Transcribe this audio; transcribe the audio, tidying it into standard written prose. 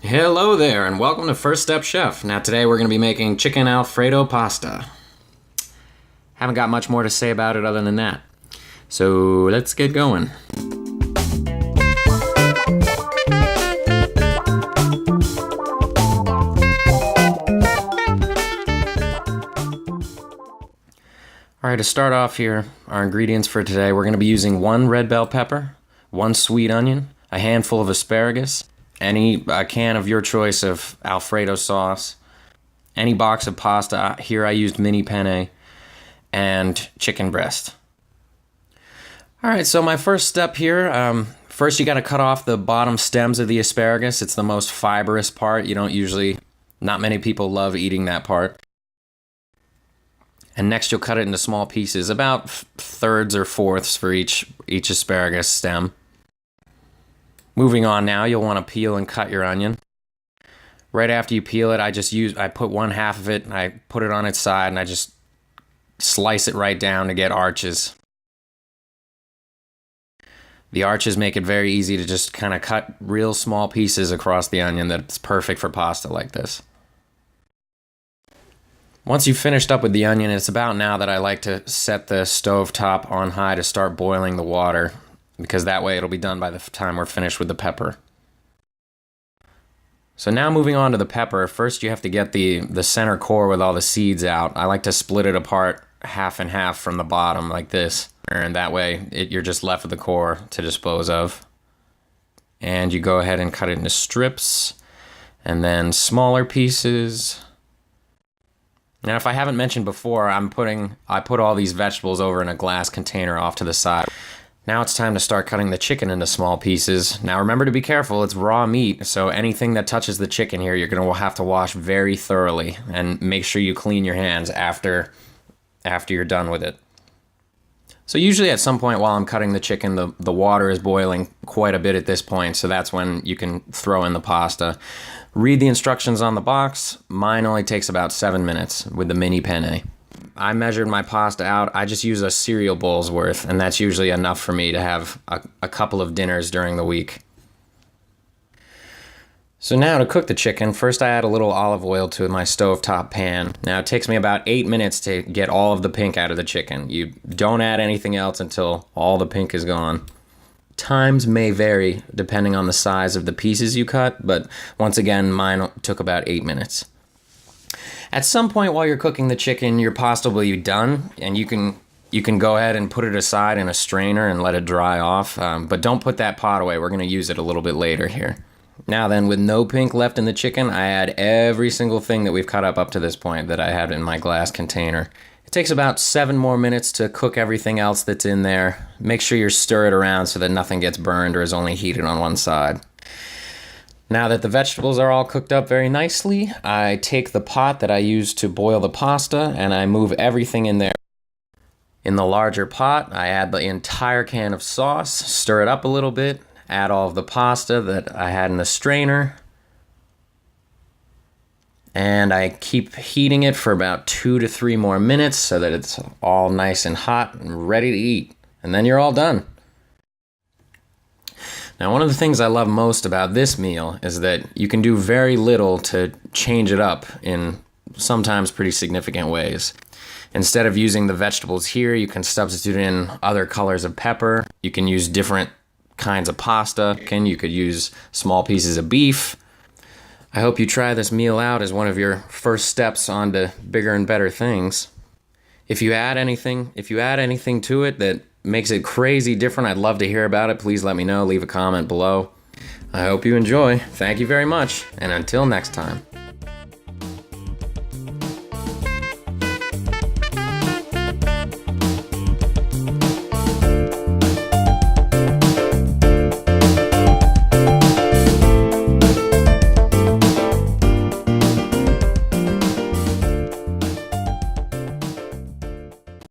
Hello there, and welcome to First Step Chef. Now today we're going to be making chicken Alfredo pasta. Haven't got much more to say about it other than that. So let's get going. Alright, to start off here, our ingredients for today, we're going to be using 1 red bell pepper, 1 sweet onion, a handful of asparagus, a can of your choice of Alfredo sauce, any box of pasta. Here I used Mini Penne, and chicken breast. Alright, so my first step here, first you got to cut off the bottom stems of the asparagus. It's the most fibrous part. Not many people love eating that part. And next you'll cut it into small pieces, about thirds or fourths for each asparagus stem. Moving on now, you'll want to peel and cut your onion. Right after you peel it, I put 1/2 of it, and I put it on its side, and I just slice it right down to get arches. The arches make it very easy to just kind of cut real small pieces across the onion that's perfect for pasta like this. Once you've finished up with the onion, it's about now that I like to set the stove top on high to start boiling the water, because that way it'll be done by the time we're finished with the pepper. So now moving on to the pepper, first you have to get the center core with all the seeds out. I like to split it apart half and half from the bottom like this, and that way you're just left with the core to dispose of. And you go ahead and cut it into strips, and then smaller pieces. Now, if I haven't mentioned before, I put all these vegetables over in a glass container off to the side. Now it's time to start cutting the chicken into small pieces. Now remember to be careful, it's raw meat, so anything that touches the chicken here, you're going to have to wash very thoroughly, and make sure you clean your hands after you're done with it. So usually at some point while I'm cutting the chicken, the water is boiling quite a bit at this point, so that's when you can throw in the pasta. Read the instructions on the box. Mine only takes about 7 minutes with the Mini Penne. I measured my pasta out. I just use a cereal bowl's worth, and that's usually enough for me to have a couple of dinners during the week. So now to cook the chicken, first I add a little olive oil to my stovetop pan. Now it takes me about 8 minutes to get all of the pink out of the chicken. You don't add anything else until all the pink is gone. Times may vary depending on the size of the pieces you cut, but once again, mine took about 8 minutes. At some point while you're cooking the chicken, your pasta will be done, and you can go ahead and put it aside in a strainer and let it dry off, but don't put that pot away. We're going to use it a little bit later here. Now then, with no pink left in the chicken, I add every single thing that we've cut up to this point that I had in my glass container. It takes about 7 more minutes to cook everything else that's in there. Make sure you stir it around so that nothing gets burned or is only heated on one side. Now that the vegetables are all cooked up very nicely, I take the pot that I used to boil the pasta and I move everything in there. In the larger pot, I add the entire can of sauce, stir it up a little bit, add all of the pasta that I had in the strainer, and I keep heating it for about 2 to 3 more minutes so that it's all nice and hot and ready to eat. And then you're all done. Now, one of the things I love most about this meal is that you can do very little to change it up in sometimes pretty significant ways. Instead of using the vegetables here, you can substitute in other colors of pepper. You can use different kinds of pasta. You could use small pieces of beef. I hope you try this meal out as one of your first steps onto bigger and better things. If you add anything to it that makes it crazy different, I'd love to hear about it. Please let me know. Leave a comment below. I hope you enjoy. Thank you very much, and until next time.